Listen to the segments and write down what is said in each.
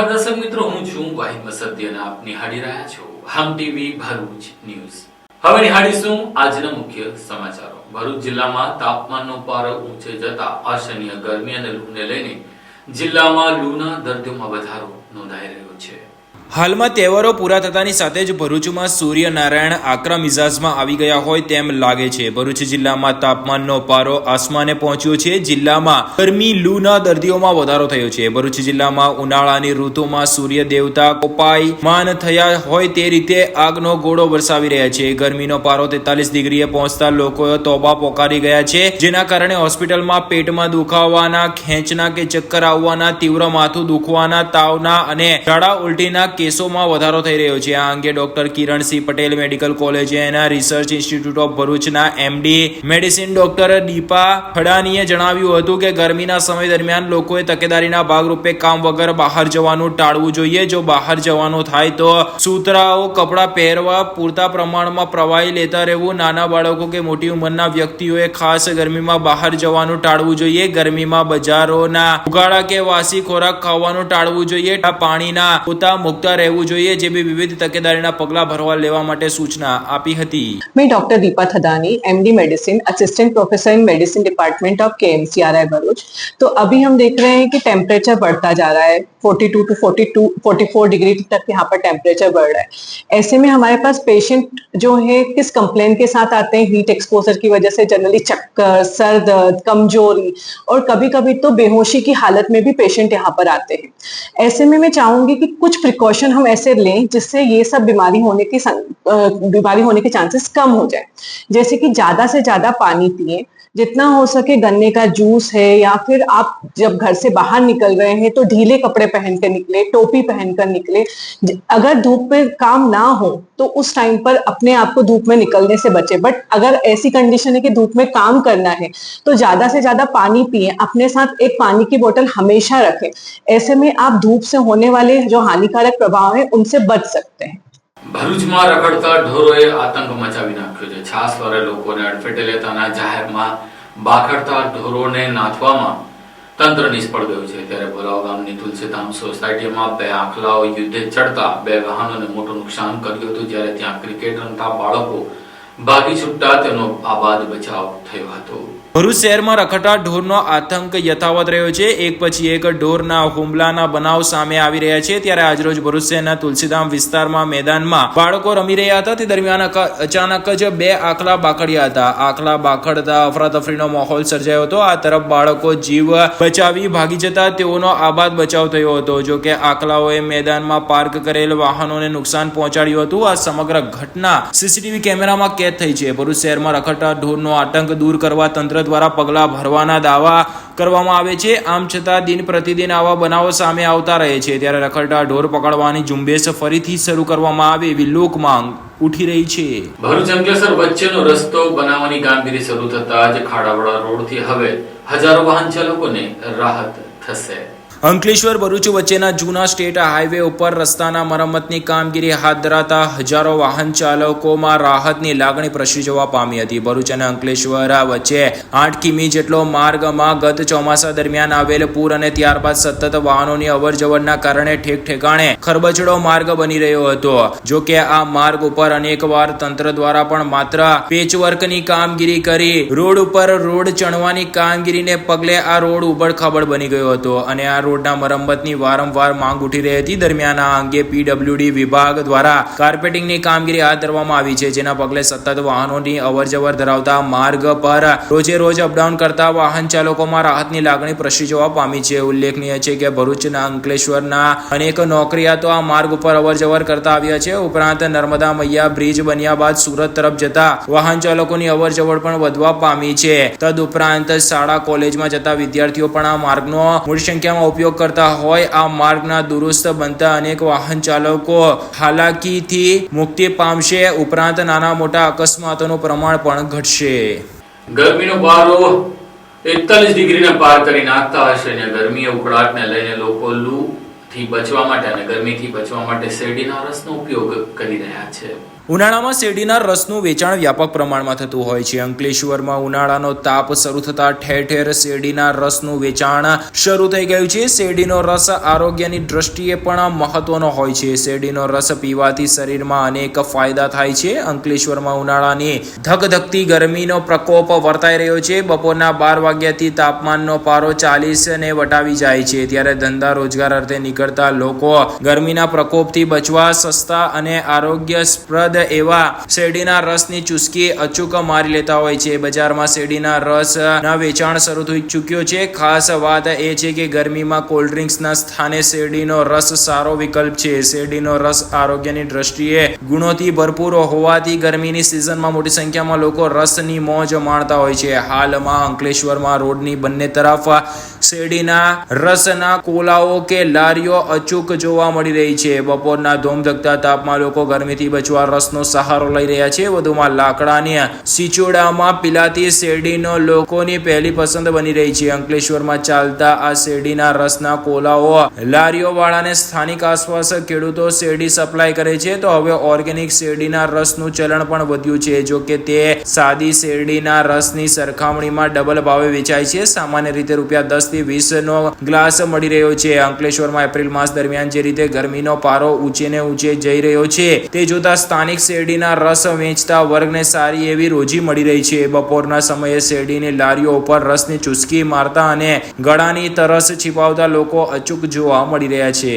નમસ્કાર દર્શક મિત્રો, હું છું વાહિદ મસદ્દી અને આપ નિહાળી રહ્યા છો હમ ટીવી ભરૂચ ન્યૂઝ। હવે નિહાળીશું આજના મુખ્ય સમાચારો। ભરૂચ જિલ્લામાં તાપમાનનો પારો ઊંચે જતા અસહ્ય ગરમી અને લૂને લઈને જિલ્લામાં લૂના દર્દીઓમાં વધારો નોંધાઈ રહ્યો છે। હાલમાં તહેવારો પૂરા થતાની સાથે જ ભરૂચમાં સૂર્યનારાયણ આકરા મિજાજમાં આવી ગયા હોય તેમ લાગે છે। ભરૂચ જિલ્લામાં તાપમાનનો પારો આસમાને પહોંચ્યો છે। જિલ્લામાં ગરમી લૂના દર્દીઓમાં વધારો થયો છે। ભરૂચ જિલ્લામાં ઉનાળાની ઋતુમાં સૂર્ય દેવતા કોપાયમાન થયા હોય તે રીતે આગનો ગોળો વરસાવી રહ્યા છે। ગરમીનો પારો 43 ડિગ્રીએ પહોંચતા લોકો તોબા પોકારી ગયા છે, જેના કારણે હોસ્પિટલમાં પેટમાં દુખાવાના, ખેંચના કે ચક્કર આવવાના, તીવ્ર માથું દુખવાના, તાવના અને ઝાડા ઉલટીના કેસોમાં વધારો થઈ રહ્યો છે। આ અંગે doctor Kiransinh Patel medical college and research institute of ભરૂચના એમડી મેડિસિન ડોક્ટર દીપા ખડાનીએ જણાવ્યું હતું કે ગરમીના સમય દરમિયાન લોકોએ તકેદારીના ભાગરૂપે કામ વગર બહાર જવાનું ટાળવું જોઈએ। જો બહાર જવાનું થાય તો સુતરાઉ કપડાં પહેરવા, પૂરતા પ્રમાણમાં પ્રવાહી લેતા રહેવું, નાના બાળકો કે મોટી ઉંમરના વ્યક્તિઓએ ખાસ ગરમીમાં બહાર જવાનું ટાળવું જોઈએ। ગરમીમાં બજારોના ઉગાડા કે વાસી ખોરાક ખાવાનું ટાળવું જોઈએ। પાણીના પોતા મુક્ત રહેવું જોઈએ, જે भी विविध तकेदारीના પગલા ભરવા લેવા માટે સૂચના આપી હતી। मैं doctor Deepa Thadani, MD medicine, assistant professor in medicine department of KMCRI Bharuch. तो अभी हम देख रहे हैं कि टेम्परेचर बढ़ता जा रहा है, 42 टू 44 डिग्री तक यहाँ पर टेम्परेचर बढ़ रहा है। ऐसे में हमारे पास पेशेंट जो है किस कंप्लेन के साथ आते हैं, हीट एक्सपोजर की वजह से जनरली चक्कर, सर दर्द, कमजोरी और कभी कभी तो बेहोशी की हालत में भी पेशेंट यहाँ पर आते हैं। ऐसे में मैं चाहूंगी कि कुछ प्रिकॉशन हम ऐसे लें जिससे ये सब बीमारी होने के चांसेस कम हो जाए। जैसे कि ज्यादा से ज्यादा पानी पिए, जितना हो सके गन्ने का जूस है, या फिर आप जब घर से बाहर निकल रहे हैं तो ढीले कपड़े पहन कर निकले, टोपी पहनकर निकले। अगर धूप में काम ना हो तो उस टाइम पर अपने आप को धूप में निकलने से बचे। बट अगर ऐसी कंडीशन है कि धूप में काम करना है तो ज्यादा से ज्यादा पानी पिए, अपने साथ एक पानी की बोतल हमेशा रखें। ऐसे में आप धूप से होने वाले जो हानिकारक प्रभाव है उनसे बच सकते हैं। ભરૂચમાં રખડતા ઢોરોએ આતંક મચાવી નાખ્યો છે। છાસવારે લોકોને અડફેટે લેતાના જાહેરમાં બાખડતા ઢોરોને નાથવામાં તંત્ર નિષ્ફળ ગયું છે। ત્યારે ભરાવ ગામની તુલસીધામ સોસાયટીમાં બે આખલાઓ યુદ્ધે ચડતા બે વાહનોને મોટું નુકસાન કર્યું હતું। જ્યારે ત્યાં ક્રિકેટ રમતા બાળકો ભાગી છૂટતા તેનો આબાદ બચાવ થયો હતો। ભરૂચ શહેરમાં રખડતા ઢોરનો આતંક યથાવત રહ્યો છે। એક પછી એક ઢોરના હુમલાના બનાવ સામે આવી રહ્યા છે। ત્યારે આજરોજ ભરૂચ શહેરના તુલસીધામ વિસ્તારમાં મેદાનમાં બાળકો રમી રહ્યા હતા। તે દરમિયાન અચાનક જ બે આખલા બાખડ્યા હતા। આખલા બાખડતા અફરાતફરીનો માહોલ સર્જાયો હતો। આ તરફ બાળકો જીવ બચાવી ભાગી જતા તેઓનો આબાદ બચાવ થયો હતો। જો કે આખલાઓએ મેદાનમાં પાર્ક કરેલ વાહનોને નુકસાન પહોંચાડ્યું હતું। આ સમગ્ર ઘટના સીસીટીવી કેમેરામાં કેદ થઈ છે। ભરૂચ શહેરમાં રખડતા ઢોરનો આતંક દૂર કરવા તંત્ર દ્વારા પગલા ભરવાના દાવા કરવામાં આવે છે। આમ છતાં દિન પ્રતિદિન આવા બનાવો સામે આવતા રહે છે। ત્યારે રખડતા ઢોર પકડવાની ઝુંબેશ ફરીથી શરૂ કરવામાં આવે એવી લોક માંગ ઉઠી રહી છે। ભરૂચ અંકલેશ્વર વચ્ચેનો રસ્તો બનાવવાની કામગીરી શરૂ થતા જ ખાડાવાળા રોડથી હવે હજારો વાહન ચાલકોને રાહત થશે। અંકલેશ્વર ભરૂચ વચ્ચેના જૂના સ્ટેટ હાઈવે ઉપર રસ્તાના મરમ્મતની કામગીરી હાથ ધરાતા હજારો વાહન ચાલકોમાં રાહતની લાગણી પ્રસરી જવા પામી હતી। ભરૂચ અને અંકલેશ્વર વચ્ચે 8 કિમી જેટલો માર્ગમાં ગત ચોમાસા દરમિયાન આવેલ પૂર અને ત્યારબાદ સતત વાહનોની અવરજવરના કારણે ઠેક ઠેકાણે ખરબચડો માર્ગ બની રહ્યો હતો। જો કે આ માર્ગ ઉપર અનેકવાર તંત્ર દ્વારા પણ માત્ર પેચવર્કની કામગીરી કરી રોડ ઉપર રોડ ચણવાની કામગીરીને પગલે આ રોડ ઉબડખાબડ બની ગયો હતો અને આ રોડના મરમ્મતની વારંવાર માંગ ઉઠી રહી હતી। દરમિયાન આ અંગે પીડબ્લ્યુડી વિભાગ દ્વારા કાર્પેટિંગની કામગીરી હાથ ધરવામાં આવી છે, જેના પગલે સતત વાહનોની અવરજવર ધરાવતા માર્ગ પર રોજે રોજ અપડાઉન કરતા વાહન ચાલકોમાં રાહતની લાગણી પ્રસરી જવા પામી છે। ઉલ્લેખનીય છે કે ભરૂચના અંકલેશ્વરના અનેક નોકરિયાતો આ માર્ગ ઉપર અવરજવર કરતા આવ્યા છે। ઉપરાંત નર્મદા મૈયા બ્રિજ બન્યા બાદ સુરત તરફ જતા વાહન ચાલકોની અવરજવર પણ વધવા પામી છે। તદુપરાંત શાળા કોલેજમાં જતા વિદ્યાર્થીઓ પણ આ માર્ગનો મોટી સંખ્યામાં ઉપયોગ કરતા હોય આ માર્ગના દુરુસ્ત બનતા અનેક વાહન ચાલકો હાલાકીથી મુક્તિ પામશે। ઉપરાંત નાના મોટા અકસ્માતોનું પ્રમાણ પણ ઘટશે। ગરમીનો પારો 41 ડિગ્રીને પાર કરી નાખતા હશે અને ગરમીએ ઉકળાટને લઈને લોકો લૂ થી બચવા માટે અને ગરમીથી બચવા માટે શેરડીના રસનો ઉપયોગ કરી રહ્યા છે. ઉનાળામાં શેરડીના રસનું વેચાણ વ્યાપક પ્રમાણમાં થતું હોય છે. અંકલેશ્વરમાં ઉનાળાનો તાપ શરૂ થતાં ઠેર ઠેર શેરડીના રસનું વેચાણ શરૂ થઈ ગયું છે. શેરડીનો રસ આરોગ્યની દ્રષ્ટિએ પણ મહત્વનો હોય છે. શેરડીનો રસ પીવાથી શરીરમાં અનેક ફાયદા થાય છે. અંકલેશ્વરમાં ઉનાળાની ધગધગતી ગરમીનો પ્રકોપ વર્તાઈ રહ્યો છે. બપોરના 12 વાગ્યાથી તાપમાનનો પારો 40 ને વટાવી જાય છે. ત્યારે ધંધા રોજગાર અર્થે નીકળતા લોકો ગરમીના પ્રકોપથી બચવા સસ્તા અને આરોગ્યપ્રદ એવા શેરડીના રસની ચુસ્કી અચૂક મારી લેતા હોય છે. બજારમાં શેરડીના રસના વેચાણ શરૂ થઈ ચૂક્યો છે. ખાસ વાત એ છે કે ગરમીમાં કોલ્ડ ડ્રિંક્સના સ્થાને શેરડીનો રસ સારો વિકલ્પ છે. શેરડીનો રસ આરોગ્યની દ્રષ્ટિએ ગુણોથી ભરપૂર હોવાથી ગરમીની સિઝનમાં મોટી સંખ્યામાં લોકો રસની મોજ માણતા હોય છે. હાલમાં અંકલેશ્વરમાં રોડની બંને તરફ શેરડીના રસના કોલાઓ કે લારીઓ અચૂક જોવા મળી રહી છે. બપોરના ધોમધકતા તાપમાં લોકો ગરમીથી બચવા રસનો સહારો લઈ રહ્યા છે. વધુમાં લાકડાની સિચોડામાં પીલાતી શેરડીનો લોકોની પહેલી પસંદ બની રહી છે. અંકલેશ્વરમાં ચાલતા આ શેરડીના રસના કોલાઓ લારીઓ વાળાને સ્થાનિક આસપાસ ખેડૂતો શેરડી સપ્લાય કરે છે. તો હવે ઓર્ગેનિક શેરડીના રસનું ચલણ પણ વધ્યું છે. જો કે તે સાદી શેરડીના રસની સરખામણીમાં ડબલ ભાવે વેચાય છે. સામાન્ય રીતે ₹10 થી ₹20 નો ગ્લાસ મળી રહ્યો છે. અંકલેશ્વરમાં એપ્રિલ માસ દરમિયાન જે રીતે ગરમીનો પારો ઊંચે ને ઊંચે જઈ રહ્યો છે તે જોતા સ્થાનિક શેરડીના રસ વેચતા વર્ગને સારી એવી રોજી મળી રહી છે. બપોરના સમયે શેરડીની લારીઓ ઉપર રસની ચુસ્કી મારતા અને ગળાની તરસ छिपावता લોકો અચૂક જોવા મળી રહ્યા છે.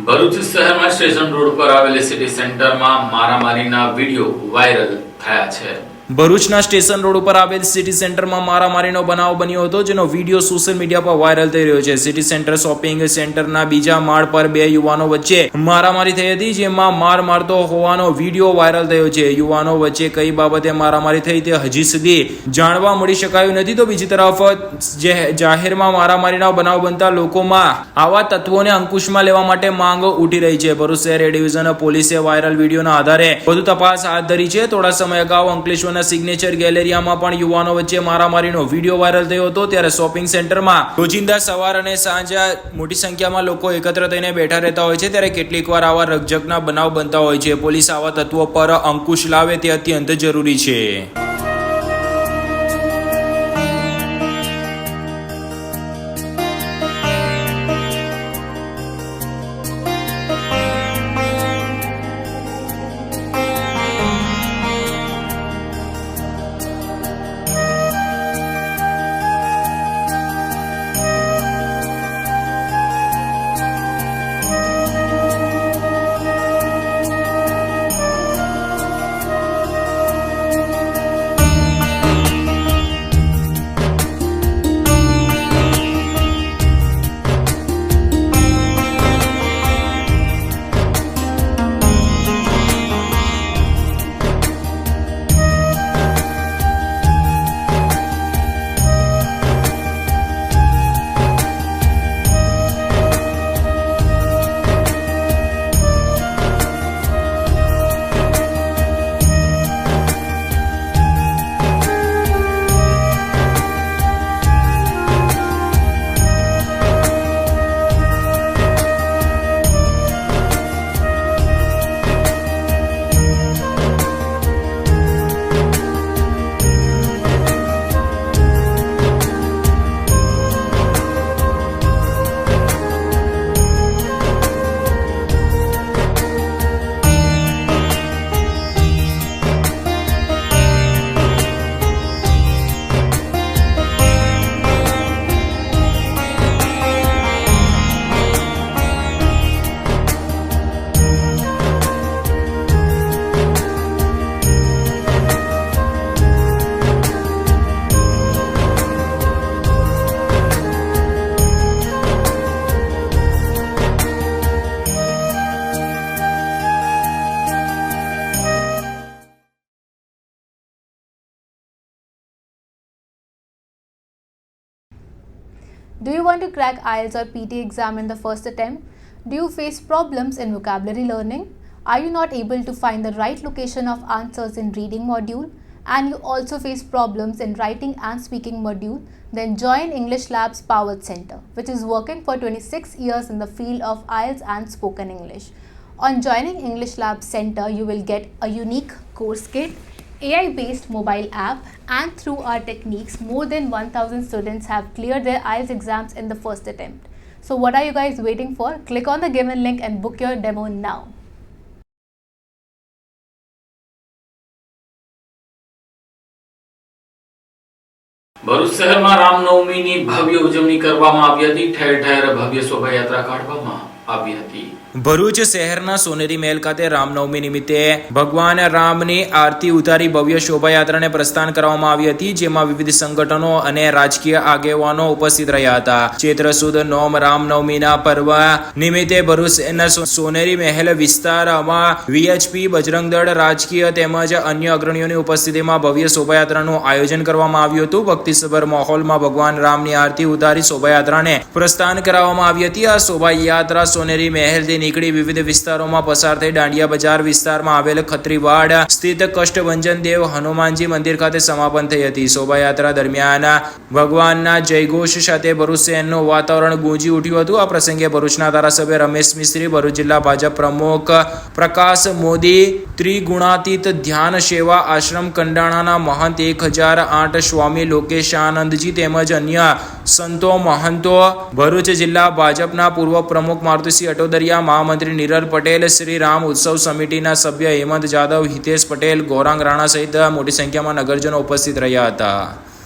ભરૂચ શહેરમાં સ્ટેશન રોડ પર આવેલી સિટી સેન્ટરમાં મારામારીના વિડીયો વાયરલ થયા છે. ભરૂચના સ્ટેશન રોડ ઉપર આવેલ સિટી સેન્ટરમાં મારામારીનો બનાવ બન્યો હતો, જેનો વિડીયો સોશિયલ મીડિયા પર વાયરલ થઈ રહ્યો છે. સિટી સેન્ટર શોપિંગ સેન્ટરના બીજા માળ પર 2 યુવાનો વચ્ચે મારામારી થઈ હતી, જેમાં માર મારતો હોવાનો વિડીયો વાયરલ થયો છે. યુવાનો વચ્ચે કઈ બાબતે મારામારી થઈ તે હજી સુધી જાણવા મળી શકાયું નથી. તો બીજી તરફ જાહેરમાં મારામારીના બનાવ બનતા લોકોમાં આવા તત્વોને અંકુશમાં લેવા માટે માંગ ઉઠી રહી છે. ભરૂચ શહેર એ ડિવિઝન પોલીસે વાયરલ વિડીયોના આધારે વધુ તપાસ હાથ ધરી છે. થોડા સમય અગાઉ અંકલેશ્વરના સિગ્નેચર ગેલેરિયામાં પણ યુવાનો વચ્ચે મારામારીનો વિડીયો વાયરલ થયો હતો. ત્યારે શોપિંગ સેન્ટરમાં રોજિંદા સવાર અને સાંજે મોટી સંખ્યામાં લોકો એકત્ર થઈને બેઠા રહેતા હોય છે. ત્યારે કેટલીકવાર આવા રકઝકના બનાવ બનતા હોય છે. પોલીસ આવા તત્વો પર અંકુશ લાવે તે અત્યંત જરૂરી છે. Do you want to crack IELTS or PT exam in the first attempt? Do you face problems in vocabulary learning? Are you not able to find the right location of answers in reading module? And you also face problems in writing and speaking module? then join English Labs Powered Center, which is working for 26 years in the field of IELTS and spoken English. On joining English Labs Center, you will get a unique course kit, AI-based mobile app, and through our techniques, more than 1,000 students have cleared their IELTS exams in the first attempt. So what are you guys waiting for? Click on the given link and book your demo now. Bharuch શહેરમાં રામનવમીની ભવ્ય ઉજવણી કરવામાં આવી હતી. ઠેર ઠેર ભવ્ય શોભાયાત્રા કાઢવામાં આવી હતી. ભરૂચ શહેરના સોનેરી મહેલ ખાતે રામનવમી નિમિત્તે ભગવાન રામની આરતી ઉતારી ભવ્ય શોભાયાત્રાને પ્રસ્થાન કરવામાં આવી હતી, જેમાં વિવિધ સંગઠનો અને રાજકીય આગેવાનો ઉપસ્થિત રહ્યા હતા. ચૈત્ર સુદ નોમ રામનવમીના પર્વ નિમિત્તે ભરૂચ શહેરના સોનેરી મહેલ વિસ્તારમાં વીએચપી, બજરંગ દળ, રાજકીય તેમજ અન્ય અગ્રણીઓની ઉપસ્થિતિમાં ભવ્ય શોભાયાત્રાનું આયોજન કરવામાં આવ્યું હતું. ભક્તિસભર માહોલમાં ભગવાન રામની આરતી ઉતારી શોભાયાત્રાને પ્રસ્થાન કરાવવામાં આવી હતી. આ શોભાયાત્રા સોનેરી મહેલથી નીકળી વિવિધ વિસ્તારોમાં પસાર થઈ દાંડિયા બજાર વિસ્તારમાં આવેલ ખત્રીવાડ સ્થિત કષ્ટભંજન દેવ હનુમાનજી મંદિર ખાતે સમાપન થઈ હતી. શોભાયાત્રા દરમિયાન ભગવાનના જયઘોષ સાથે ભરૂચ શહેરનું વાતાવરણ ગુંજી ઉઠ્યું હતું. આ પ્રસંગે ભરૂચના ધારાસભ્ય રમેશ મિસ્ત્રી, ભરૂચ જિલ્લા ભાજપ પ્રમુખ પ્રકાશ મોદી, ત્રિગુણાતીત ધ્યાન સેવા આશ્રમ કંડાણાના મહંત 1008 સ્વામી લોકેશાનંદજી તેમજ અન્ય સંતો મહંતો, ભરૂચ જિલ્લા ભાજપના પૂર્વ પ્રમુખ મારુતિસિંહ અટોદરિયા, મહામંત્રી નિરલ પટેલ, શ્રી રામ ઉત્સવ સમિતિના સભ્ય હેમંત જાદવ, હિતેશ પટેલ, ગૌરાંગ રાણા સહિત મોટી સંખ્યામાં નગરજનો ઉપસ્થિત રહ્યા હતા.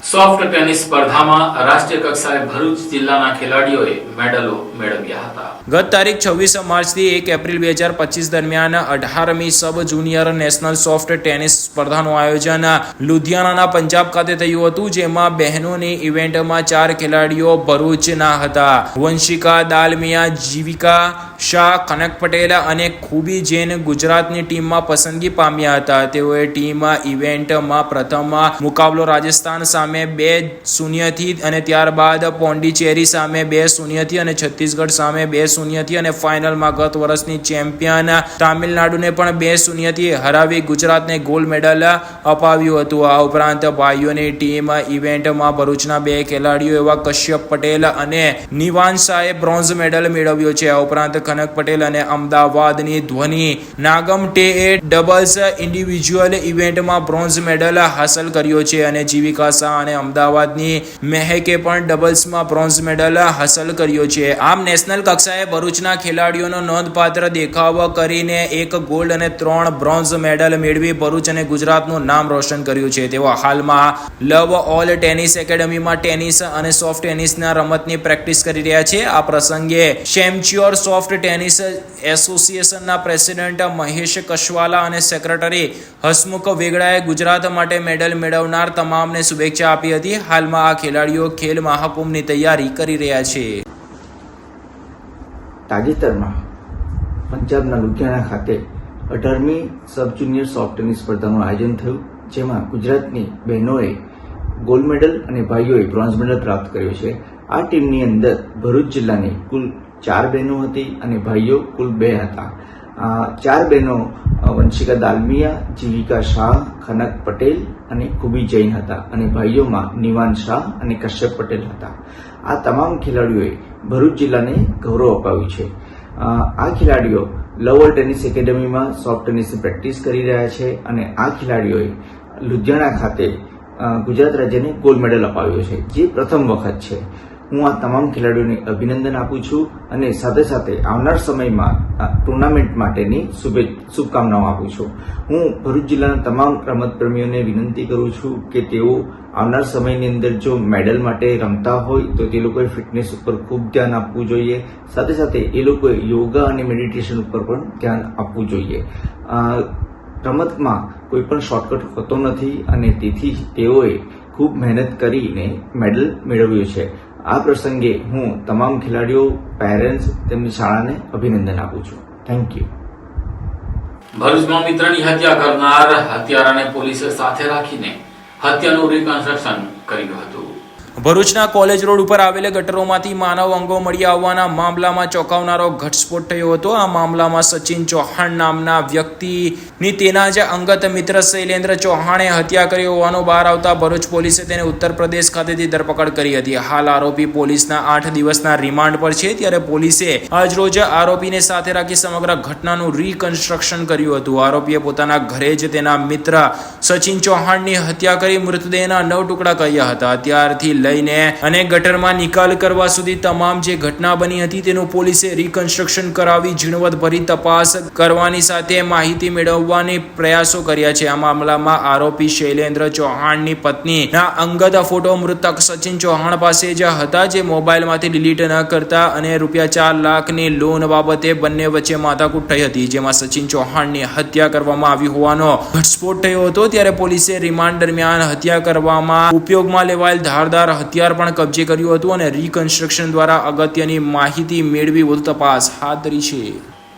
સોફ્ટ ટેનિસ સ્પર્ધામાં રાષ્ટ્રીય કક્ષાએ ભરૂચ જિલ્લાના ખેલાડીઓએ મેડલો મેળવ્યા હતા. ગત તારીખ 26 માર્ચથી 1 એપ્રિલ 2025 દરમિયાન 18મી sub junior national soft tennis સ્પર્ધાનું આયોજન લુધિયાનાના પંજાબ ખાતે થયું હતું, જેમાં બહેનોની ઇવેન્ટમાં 4 ખેલાડીઓ ભરૂચના હતા. વંશિકા દાલમિયા, જીવિકા શાહ, કનક પટેલ અને ખૂબી જૈન ગુજરાતની ટીમમાં પસંદગી પામ્યા હતા. તેઓએ ટીમ ઇવેન્ટમાં પ્રથમ મુકાબલો રાજસ્થાન સામે 2-0 અને ત્યારબાદ પોંડિચેરી સામે 2-0 અને છત્તીસગઢ સામે 2-0 અને ફાઇનલમાં ગત વર્ષની ચેમ્પિયન તામિલનાડુને પણ 2-0 હરાવી ગુજરાતને ગોલ્ડ મેડલ અપાવ્યું હતું. આ ઉપરાંત ભાઈઓની ટીમ ઇવેન્ટમાં ભરૂચના 2 ખેલાડીઓ એવા કશ્યપ પટેલ અને નિવાંશાએ બ્રોન્ઝ મેડલ મેળવ્યો છે. આ ઉપરાંત કનક પટેલ અને અમદાવાદની ધ્વની નાગમટેએ ડબલ્સ ઇન્ડિવિજ્યુઅલ ઇવેન્ટમાં બ્રોન્ઝ મેડલ હાંસલ કર્યો છે અને જીવિકા શાહ અને અમદાવાદની મહેકે પણ ડબલ્સમાં બ્રોન્ઝ મેડલ હાંસલ કર્યો છે. આમ નેશનલ કક્ષાએ ભરૂચના ખેલાડીઓનો નોંધપાત્ર દેખાવ કરીને 1 ગોલ્ડ અને 3 બ્રોન્ઝ મેડલ મેળવી ભરૂચ અને ગુજરાતનું નામ રોશન કર્યું છે. તેઓ હાલમાં લવ ઓલ ટેનિસ એકેડમીમાં ટેનિસ અને સોફ્ટ ટેનિસના રમતની પ્રેક્ટિસ કરી રહ્યા છે. આ પ્રસંગે શેમચ્યોર સોફ્ટ ટેનિસ એસોસિએશનના પ્રેસિડેન્ટ મહેશ કશવાલા અને સેક્રેટરી હસમુખ વેગડાએ ગુજરાત માટે મેડલ મેળવનાર તમામને શુભેચ્છા આપી હતી. હાલમાં આ ખેલાડીઓ ખેલ મહાકુંભની તૈયારી કરી રહ્યા છે. તાજેતરમાં પંજાબના લુધિયાણા ખાતે 18મી સબ જુનિયર સોફ્ટ ટેનિસ સ્પર્ધાનું આયોજન થયું, જેમાં ગુજરાતની બહેનોએ ગોલ્ડ મેડલ અને ભાઈઓએ બ્રોન્ઝ મેડલ પ્રાપ્ત કર્યો છે. આ ટીમની અંદર ભરૂચ જિલ્લાની કુલ 4 બહેનો હતી અને ભાઈઓ કુલ 2 હતા. 4 બહેનો વંશિકા દાલમિયા, જીવિકા શાહ, કનક પટેલ અને ખૂબી જૈન હતા અને ભાઈઓમાં નિવાન શાહ અને કશ્યપ પટેલ હતા. આ તમામ ખેલાડીઓએ ભરૂચ જિલ્લાને ગૌરવ અપાવ્યું છે. આ ખેલાડીઓ લવ ઓલ ટેનિસ એકેડમીમાં સોફ્ટ ટેનિસની પ્રેક્ટિસ કરી રહ્યા છે અને આ ખેલાડીઓએ લુધિયાણા ખાતે ગુજરાત રાજ્યને ગોલ્ડ મેડલ અપાવ્યો છે, જે પ્રથમ વખત છે. હું આ તમામ ખેલાડીઓને અભિનંદન આપું છું અને સાથે સાથે આવનાર સમયમાં ટુર્નામેન્ટ માટેની શુભકામનાઓ આપું છું. હું ભરૂચ જિલ્લાના તમામ રમતપ્રેમીઓને વિનંતી કરું છું કે તેઓ આવનાર સમયની અંદર જો મેડલ માટે રમતા હોય તો તે લોકોએ ફિટનેસ ઉપર ખૂબ ધ્યાન આપવું જોઈએ. સાથે સાથે એ લોકોએ યોગા અને મેડિટેશન ઉપર પણ ધ્યાન આપવું જોઈએ. રમતમાં કોઈ પણ શોર્ટકટ હોતો નથી અને તેથી તેઓએ ખૂબ મહેનત કરીને મેડલ મેળવ્યું છે. આ પ્રસંગે હું તમામ ખેલાડીઓ, પેરેન્ટ્સ, તેમની શાળાને અભિનંદન આપું છું. Thank you. ભરૂચમાં મિત્રની હત્યા કરનાર હત્યારાને પોલીસે સાથે રાખીને હત્યાનું રિકન્સ્ટ્રક્શન કર્યું હતું. ભરૂચના કોલેજ રોડ ઉપર આવેલા ગટરોમાંથી માનવ અંગો મળી આવવાના મામલામાં ચોંકાવનારો ઘટસ્ફોટ થયો હતો. આ મામલામાં સચિન ચૌહાણ નામના વ્યક્તિની તેના જ અંગત મિત્ર શૈલેન્દ્ર ચૌહાણે હત્યા કરી હોવાનું બહાર આવતા ભરૂચ પોલીસે તેને ઉત્તર પ્રદેશ ખાતેથી ધરપકડ કરી હતી. હાલ આરોપી પોલીસના 8 દિવસના રિમાન્ડ પર છે. ત્યારે પોલીસે આજરોજ આરોપીને સાથે રાખી સમગ્ર ઘટનાનું રિકન્સ્ટ્રક્શન કર્યું હતું. આરોપીએ પોતાના ઘરે જ તેના મિત્ર સચિન ચૌહાણની હત્યા કરી મૃતદેહના 9 ટુકડા કર્યા હતા. ત્યારથી લઈને અને ગટરમાં નિકાલ કરવા સુધી તમામ જે ઘટના બની હતી તેનું પોલીસે રિકન્સ્ટ્રક્શન કરાવી ઝીણવટભરી તપાસ કરવાની સાથે માહિતી મેળવવાની પ્રયાસો કર્યા છે. આ મામલામાં આરોપી શૈલેન્દ્ર ચૌહાણની પત્નીના અંગત ફોટો મૃતક સચિન ચૌહાણ પાસે જ હતા, જે મોબાઈલમાંથી ડિલીટ ન કરતા અને ₹4 લાખની લોન બાબતે બંને વચ્ચે માથાકૂટ થઈ હતી, જેમાં સચિન ચૌહાણની હત્યા કરવામાં આવી હોવાનો ઘટસ્ફોટ થયો હતો. ત્યારે પોલીસે રિમાન્ડ દરમિયાન હત્યા કરવામાં ઉપયોગમાં લેવાયેલ ધારદાર હથિયાર પણ કબજે કર્યું હતું અને રિકન્સ્ટ્રક્શન દ્વારા અગત્યની માહિતી મેળવી વધુ તપાસ હાથ ધરી છે.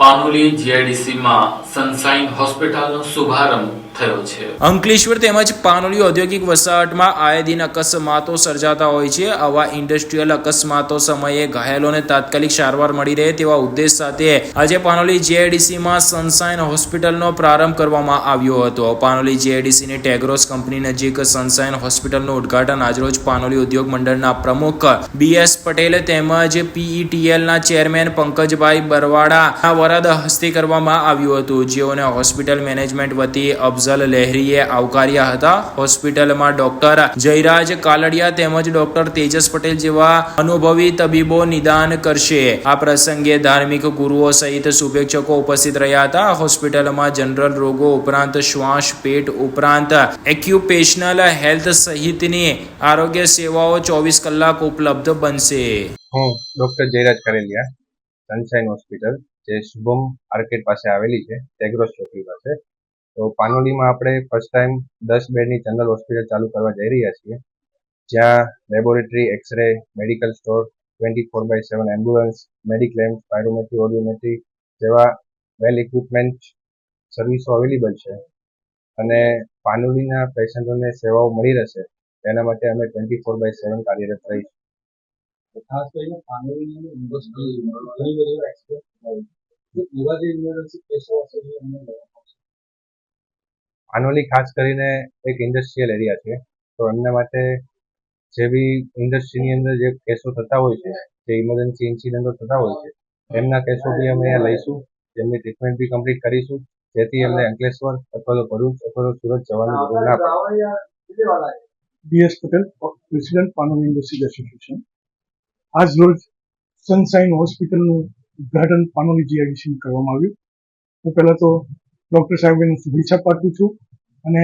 પાનોલી જીઆઈડીસીમાં સનશાઇન હોસ્પિટલનો શુભારંભ થયો છે. અંકલેશ્વર તેમજ પાનોલી ઔદ્યોગિક વસાહતમાં આયે દિન અકસ્માતો સર્જાતા હોય છે. આવા ઇન્ડસ્ટ્રીયલ અકસ્માતો સમયે ઘાયલોને તાત્કાલિક સારવાર મળી રહે તેવા ઉદ્દેશ સાથે આજે પાનોલી જીઆઈડીસીમાં સનશાઇન હોસ્પિટલનો પ્રારંભ કરવામાં આવ્યો હતો. પાનોલી જીઆઈડીસીની ટેગ્રોસ કંપની નજીક સનશાઇન હોસ્પિટલનું ઉદ્ઘાટન આજરોજ પાનોલી ઉદ્યોગ મંડળના પ્રમુખ BS પટેલ તેમજ PETLના ચેરમેન પંકજભાઈ બરવાડા વરદ હસ્તે કરવામાં આવ્યું હતું, જેઓને હોસ્પિટલ મેનેજમેન્ટ વતી અફઝલ લહેરીએ આવકાર્યા હતા. હોસ્પિટલમાં ડોક્ટર જયરાજ કાલડિયા તેમજ ડોક્ટર તેજસ પટેલ જેવા અનુભવી તબીબો નિદાન કરશે. આ પ્રસંગે ધાર્મિક ગુરુઓ સહિત શુભેચ્છકો ઉપસ્થિત રહ્યા હતા. હોસ્પિટલમાં જનરલ રોગો ઉપરાંત શ્વાસ, પેટ ઉપરાંત એક્યુપેશનલ હેલ્થ સહિતની આરોગ્ય સેવાઓ 24 કલાક ઉપલબ્ધ બનશે. હું ડોક્ટર જયરાજ કાલડિયા, સનશાઇન હોસ્પિટલ જે શુભમ આર્કેડ પાસે આવેલી છે, ટેગ્રોસ ચોકડી પાસે. તો પાનોલીમાં આપણે ફર્સ્ટ ટાઈમ 10 બેડની જનરલ હોસ્પિટલ ચાલુ કરવા જઈ રહ્યા છીએ, જ્યાં laboratory, x-ray, medical store, 24/7 ambulance, mediclaim, pyrometry, audiometry જેવા વેલ ઇક્વિપમેન્ટ સર્વિસો અવેલેબલ છે અને પાનોલીના પેશન્ટોને સેવાઓ મળી રહેશે તેના માટે અમે 24/7 કાર્યરત રહીશું. ખાસ કરીને પાનોલીની ઇન્ડસ્ટ્રી ઘણી બધી એક્સપોર્ટ એવા જે ઇમરજન્સી કેસો હશે એ અમને પાનોલી ખાસ કરીને એક ઇન્ડસ્ટ્રીયલ એરિયા છે, તો એમના માટે જે બી ઇન્ડસ્ટ્રીની અંદર જે કેસો થતા હોય છે, જે ઇમરજન્સી ઇન્સિડન્ટો થતા હોય છે, એમના કેસો બી અમે અહીંયા લઈશું, તેમની ટ્રીટમેન્ટ બી કમ્પ્લીટ કરીશું, જેથી એમને અંકલેશ્વર અથવા તો ભરૂચ અથવા તો સુરત જવાની જરૂર ના પડે. BS Patel, president Panoli industries association. આજ રોજ સનશાઇન હોસ્પિટલનું ઉદ્ઘાટન પાનોલી જીઆઈડીસીમાં કરવામાં આવ્યું. હું પહેલાં તો ડૉક્ટર સાહેબને શુભેચ્છા પાઠવું છું અને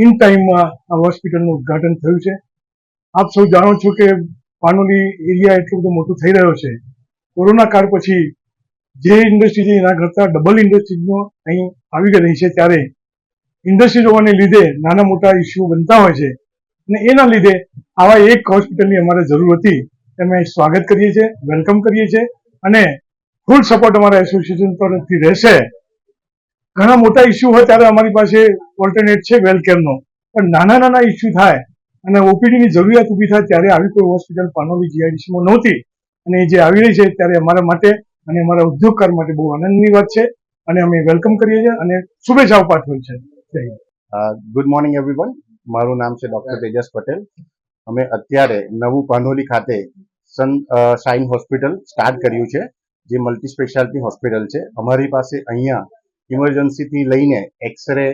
ઇન ટાઈમમાં આ હોસ્પિટલનું ઉદ્ઘાટન થયું છે. આપ સૌ જાણો છો કે પાનોલી એરિયા એટલો બધો મોટો થઈ રહ્યો છે. કોરોના કાળ પછી જે ઇન્ડસ્ટ્રી છે એના કરતાં ડબલ ઇન્ડસ્ટ્રીઝનો અહીં આવી રહી છે, ત્યારે ઇન્ડસ્ટ્રી હોવાને લીધે નાના મોટા ઇસ્યુ બનતા હોય છે અને એના લીધે આવા એક હોસ્પિટલની અમારે જરૂર હતી. અમે સ્વાગત કરીએ છીએ, વેલકમ કરીએ છીએ અને ફૂલ સપોર્ટ અમારા એસોસિએશન તરફથી રહેશે. ઘણા મોટા ઇસ્યુ હોય ત્યારે અમારી પાસે ઓલ્ટરનેટ છે વેલકેરનો, પણ નાના નાના ઇસ્યુ થાય અને ઓપીડીની જરૂરિયાત ઊભી થાય ત્યારે આવી કોઈ હોસ્પિટલ પાનોલી જીઆઈડીસીમાં નહોતી અને જે આવી રહી છે ત્યારે અમારા માટે અને અમારા ઉદ્યોગકાર માટે બહુ આનંદની વાત છે અને અમે વેલકમ કરીએ છીએ અને શુભેચ્છાઓ પાઠવીએ છીએ. Good morning everyone. મારું નામ છે ડોક્ટર તેજસ પટેલ. અમે અત્યારે નવું પાનોલી ખાતે સનશાઇન હોસ્પિટલ સ્ટાર્ટ કર્યું છે, જે મલ્ટી સ્પેશિયાલિટી હોસ્પિટલ છે. અમારી પાસે અહીંયા ઇમરજન્સીથી લઈને એક્સરે,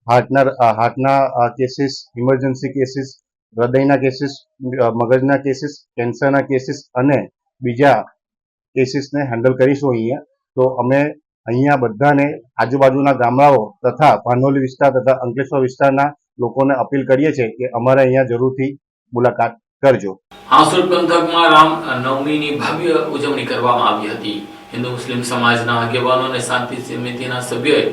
હાર્ટના કેસીસ, ઇમરજન્સી કેસીસ, હૃદયના કેસીસ, મગજના કેસીસ, કેન્સરના કેસીસ અને બીજા કેસીસને હેન્ડલ કરીશું અહીંયા. તો અમે અહીંયા બધાને આજુબાજુના ગામડાઓ તથા પાનોલી વિસ્તાર તથા અંકલેશ્વર વિસ્તારના લોકોને અપીલ કરીએ છીએ કે અમારે અહીંયા જરૂરથી મુલાકાત કરજો. હાંસોલ પંથકમાં રામ નવમીની ભવ્ય ઉજવણી કરવામાં આવી હતી. હિન્દુ મુસ્લિમ સમાજના આગેવાનો અને શાંતિ સમિતિના સભ્યોએ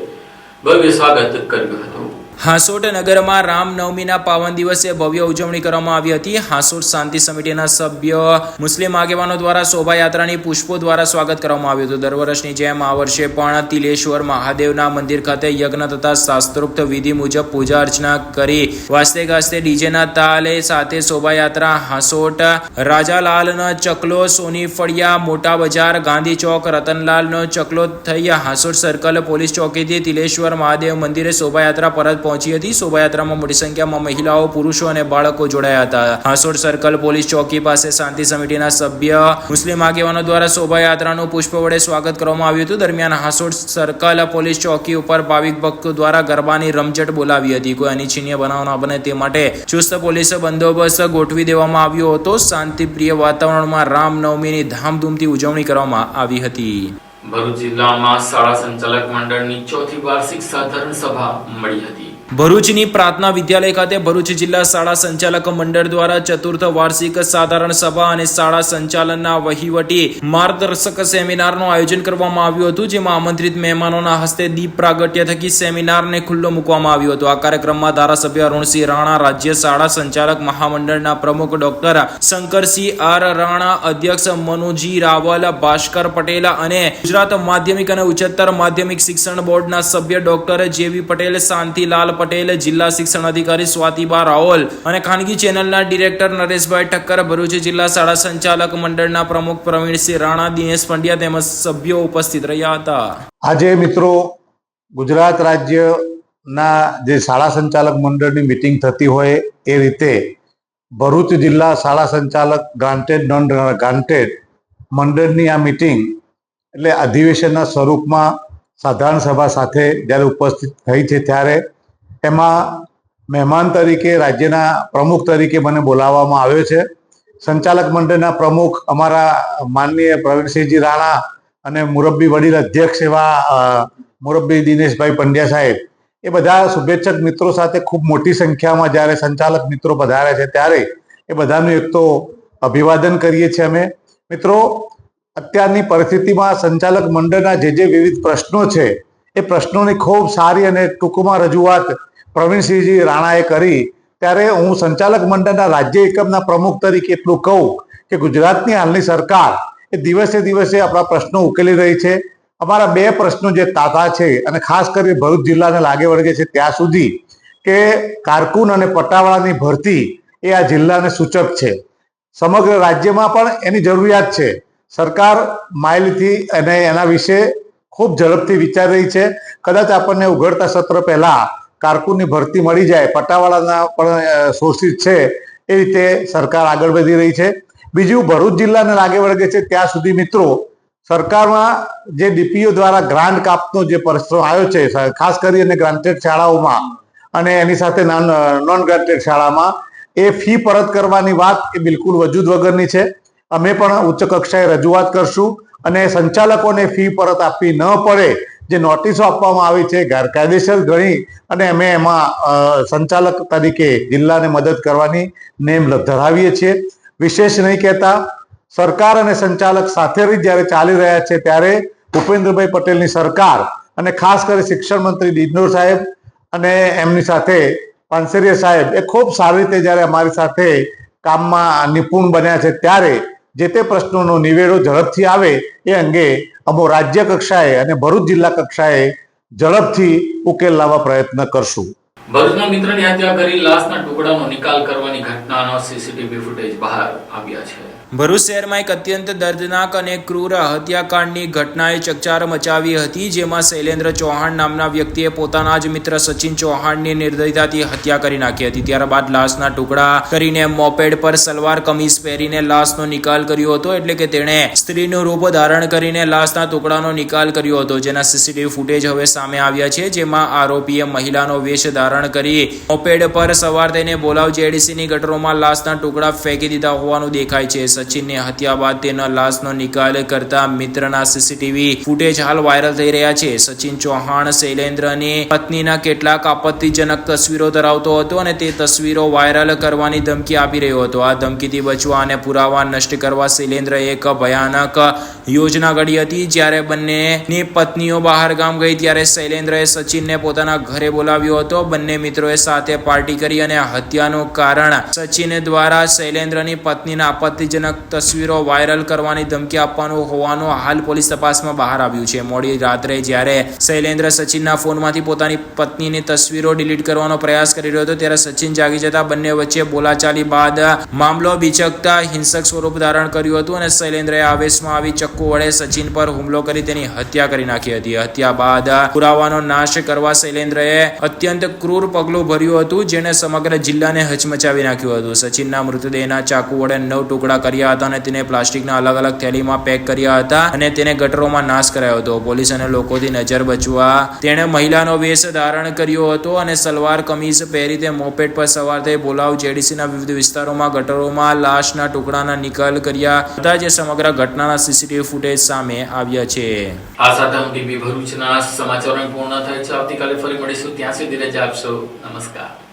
ભવ્ય સ્વાગત કર્યું હતું. હાંસોટ નગરમાં રામનવમીના પાવન દિવસે ભવ્ય ઉજવણી કરવામાં આવી હતી. હાંસોટ શાંતિ સમિતિના સભ્ય મુસ્લિમ આગેવાનો દ્વારા શોભાયાત્રાની પુષ્પો દ્વારા સ્વાગત કરવામાં આવ્યું હતું. દર વર્ષની જેમ આ વર્ષે પણ તિલેશ્વર મહાદેવના મંદિર ખાતે યજ્ઞ તથા શાસ્ત્રોક્ત વિધિ મુજબ પૂજા અર્ચના કરી વાસ્તે ગાસ્તે ડીજેના તાલે સાથે શોભાયાત્રા હાંસોટ રાજાલાલનો ચકલો, સોની ફળિયા, મોટા બજાર, ગાંધી ચોક, રતનલાલનો ચકલો થઈ હાંસોટ સર્કલ પોલીસ ચોકીથી તિલેશ્વર મહાદેવ મંદિરે શોભાયાત્રા પરત પહોંચી હતી. શોભાયાત્રામાં મોટી સંખ્યામાં મહિલાઓ, પુરુષો અને બાળકો જોડાયા હતા. હાંસોટ સર્કલ પોલીસ ચોકી પાસે શાંતિ સમિતિના સભ્ય મુસ્લિમ આગેવાનો દ્વારા શોભાયાત્રાનું પુષ્પ વડે સ્વાગત કરવામાં આવ્યું હતું. દરમિયાન હાંસોટ સર્કલ પોલીસ ચોકી ઉપર ભાવિક ભક્તો દ્વારા ગરબાની રમઝટ બોલાવી હતી. કોઈ અનિચ્છનીય બનાવ ન બને તે માટે ચુસ્ત પોલીસ બંદોબસ્ત ગોઠવી દેવામાં આવ્યો હતો. શાંતિપ્રિય વાતાવરણમાં રામનવમીની ધામધૂમથી ઉજવણી કરવામાં આવી હતી. ભરૂચ જિલ્લામાં શાળા સંચાલક મંડળની ચોથી વાર્ષિક સાધારણ સભા મળી હતી. ભરૂચની પ્રાર્થના વિદ્યાલય ખાતે ભરૂચ જિલ્લા શાળા સંચાલક મંડળ દ્વારા ચતુર્થ વાર્ષિક સાધારણ સભા અને શાળા સંચાલનના વહીવટી માર્ગદર્શક સેમિનારનું આયોજન કરવામાં આવ્યું હતું. જેમાં આમંત્રિત મહેમાનોના હસ્તે દીપ પ્રાગટ્ય થકી સેમિનારને ખુલ્લો મૂકવામાં આવ્યો હતો. આ કાર્યક્રમમાં ધારાસભ્ય અરુણસિંહ રાણા, રાજ્ય શાળા સંચાલક મહામંડળના પ્રમુખ ડોક્ટર શંકરસિંહ આર રાણા, અધ્યક્ષ મનુજી રાવલ, ભાસ્કર પટેલ અને ગુજરાત માધ્યમિક અને ઉચ્ચતર માધ્યમિક શિક્ષણ બોર્ડના સભ્ય ડોક્ટર જેવી પટેલ, શાંતિલાલ પટેલ, જિલ્લા શિક્ષણ અધિકારી સ્વાતિબા રાઓલ અને ખાનગી ચેનલના ડિરેક્ટર નરેશભાઈ ઠક્કર, ભરૂચ જિલ્લા શાળા સંચાલક મંડળના પ્રમુખ પ્રવીણસિંહ રાણા, દિનેશ પંડ્યા તેમજ સભ્યો ઉપસ્થિત રહ્યા હતા. આજે મિત્રો ગુજરાત રાજ્યના જે શાળા સંચાલક મંડળની મિટિંગ થતી હોય એ રીતે ભરૂચ જિલ્લા શાળા સંચાલક ગ્રાન્ટેડ નોન ગ્રાન્ટેડ મંડળની આ મિટિંગ એટલે અધિવેશનના સ્વરૂપમાં સાધારણ સભા સાથે જ્યારે ઉપસ્થિત થઈ છે ત્યારે એમાં મહેમાન તરીકે રાજ્યના પ્રમુખ તરીકે મને બોલાવવામાં આવ્યો છે. સંચાલક મંડળના પ્રમુખ અમારા માનનીય પ્રવીણસિંહજી રાણા અને મુરબ્બી વડીલ અધ્યક્ષ એવા મુરબ્બી દિનેશભાઈ પંડ્યા સાહેબ, એ બધા શુભેચ્છક મિત્રો સાથે ખૂબ મોટી સંખ્યામાં જ્યારે સંચાલક મિત્રો પધાર્યા છે ત્યારે એ બધાનું એક તો અભિવાદન કરીએ છીએ અમે. મિત્રો, અત્યારની પરિસ્થિતિમાં સંચાલક મંડળના જે વિવિધ પ્રશ્નો છે એ પ્રશ્નોની ખૂબ સારી અને ટૂંકમાં રજૂઆત પ્રવીણસિંહજી રાણાએ કરી. ત્યારે હું સંચાલક મંડળના રાજ્ય એકમના પ્રમુખ તરીકે એટલું કહું કે ગુજરાતની હાલની સરકાર એ દિવસે દિવસે આપણા પ્રશ્નો ઉકેલી રહી છે. અમારા બે પ્રશ્નો જે તાતા છે અને ખાસ કરી ભરૂચ જિલ્લાને લાગે વળગે છે ત્યાં સુધી કે કારકુન અને પટાવાળાની ભરતી એ આ જિલ્લાને સૂચક છે. સમગ્ર રાજ્યમાં પણ એની જરૂરિયાત છે. સરકાર માઇલથી અને એના વિશે ખૂબ ઝડપથી વિચારી રહી છે. કદાચ આપણને ઉઘડતા સત્ર પહેલા કારકુનની ભરતી મળી જાય, પટ્ટાવાળાના પણ સોર્સિસ છે, એ રીતે સરકાર આગળ વધી રહી છે. બીજું, ભરૂચ જિલ્લાને લાગે વળગે છે ત્યાં સુધી મિત્રો સરકારમાં જે ડીપીઓ દ્વારા ગ્રાન્ટ કાપનો જે પ્રશ્ન આવ્યો છે, ખાસ કરીને ગ્રાન્ટેડ શાળાઓમાં અને એની સાથે નોન ગ્રાન્ટેડ શાળામાં, એ ફી પરત કરવાની વાત એ બિલકુલ વજૂદ વગરની છે. અમે પણ ઉચ્ચ કક્ષાએ રજૂઆત કરશું અને સંચાલકોને ફી પરત આપવી ન પડે જે નોટિસો આપવામાં આવી છે ગેરકાયદેસર ગણી અને અમે એમાં સંચાલક તરીકે જિલ્લાને મદદ કરવાની નેમ ધરાવીએ છીએ. વિશેષ નહીં કહેતા, સરકાર અને સંચાલક સાથે જ્યારે ચાલી રહ્યા છે ત્યારે ભૂપેન્દ્રભાઈ પટેલની સરકાર અને ખાસ કરી શિક્ષણ મંત્રી ડિંડોર સાહેબ અને એમની સાથે પાનસેરિયા સાહેબ એ ખૂબ સારી રીતે જ્યારે અમારી સાથે કામમાં નિપુણ બન્યા છે ત્યારે જે તે પ્રશ્નોનો નિવેડો ઝડપથી આવે એ અંગે અમો રાજ્ય કક્ષાએ અને ભરૂચ જિલ્લા કક્ષાએ ઝડપથી ઉકેલ લાવવા પ્રયત્ન કરશું. ભરૂચમાં મિત્રની હત્યા કરી લાશના ટુકડાનો નિકાલ કરવાની ઘટનાનો સીસીટીવી ફૂટેજ બહાર આવ્યા છે. ભરૂચ શહેરમાં એક અત્યંત દર્દનાક અને ક્રૂર હત્યાકાંડની ઘટનાએ ચકચાર મચાવી હતી. જેમાં શૈલેન્દ્ર ચૌહાણ નામના વ્યક્તિએ પોતાના જ મિત્ર સચિન ચૌહાણની નિર્દયતાથી હત્યા કરી નાખી હતી. ત્યારબાદ લાશના ટુકડા કરીને મોપેડ પર સલવાર કમીઝ પહેરીને લાશનો નિકાલ કર્યો હતો. એટલે કે તેણે સ્ત્રીનું રૂપ ધારણ કરીને લાશના ટુકડાનો નિકાલ કર્યો હતો, જેના સીસીટીવી ફૂટેજ હવે સામે આવ્યા છે. જેમાં આરોપીએ મહિલાનો વેશ ધારણ કરી મોપેડ પર સવાર થઈને બોલાવ જેડીસીની ગટરોમાં લાશના ટુકડા ફેંકી દીધા હોવાનું દેખાય છે. સચિનની હત્યા બાદ તેના લાશનો નિકાલ કરતા મિત્રના સીસીટીવી ફૂટેજ હાલ વાયરલ થઈ રહ્યા છે. સચિન ચૌહાણ શૈલેન્દ્રની પત્નીના કેટલાક આપત્તિજનક તસવીરો ધરાવતો હતો અને તે તસવીરો વાયરલ કરવાની ધમકી આપી રહ્યો હતો. આ ધમકીથી બચવા અને પુરાવા નષ્ટ કરવા શૈલેન્દ્રએ એક ભયાનક યોજના ઘડી હતી. જ્યારે બંનેની પત્નીઓ બહાર ગામ ગઈ ત્યારે શૈલેન્દ્રએ સચિનને પોતાના ઘરે બોલાવ્યો હતો. બંને મિત્રોએ સાથે પાર્ટી કરી અને હત્યાનું કારણ સચિન દ્વારા શૈલેન્દ્રની પત્નીના આપત્તિજનક તસવીરો વાયરલ કરવાની ધમકી આપવાનું હોવાનું હાલ પોલીસ તપાસમાં બહાર આવ્યું છે. મોડી રાત્રે જ્યારે શૈલેન્દ્ર સચિનના ફોનમાંથી પોતાની પત્નીની તસવીરો ડિલીટ કરવાનો પ્રયાસ કરી રહ્યો હતો ત્યારે સચિન જાગી જતા બંને વચ્ચે બોલાચાલી બાદ મામલો બિચકતા હિંસક સ્વરૂપ ધારણ કર્યું હતું અને શૈલેન્દ્રએ આવેશમાં આવી ચક્કુ વડે સચિન પર હુમલો કરી તેની હત્યા કરી નાખી હતી. હત્યા બાદ પુરાવાનો નાશ કરવા શૈલેન્દ્રએ અત્યંત ક્રૂર પગલું ભર્યું હતું જેને સમગ્ર જિલ્લાને હચમચાવી નાખ્યું હતું. સચિનના મૃતદેહના ચાકુ વડે 9 ટુકડા કર્યા હતા અને તેને પ્લાસ્ટિકના અલગ અલગ થેલીમાં પેક કર્યા હતા અને તેને ગટરોમાં નાશ કરાયો હતો. પોલીસ અને લોકોથી નજર બચવા તેણે મહિલાનો વેશ ધારણ કર્યો હતો અને સલવાર કમીઝ પહેરી તે મોપેડ પર સવાર થઈ બોલાવ જેડીસીના વિવિધ વિસ્તારોમાં ગટરોમાં લાશના ટુકડાના નિકાલ કર્યા હતા જે સમગ્ર ઘટનાના સીસીટીવી ફૂટેજ સામે આવ્યા છે. આ સાથે હું ટીવી ભરૂચના સમાચારો પૂર્ણ થાય છે. આવતીકાલે ફરી મળીશું. ત્યાં સુધી રજા આપશો. નમસ્કાર.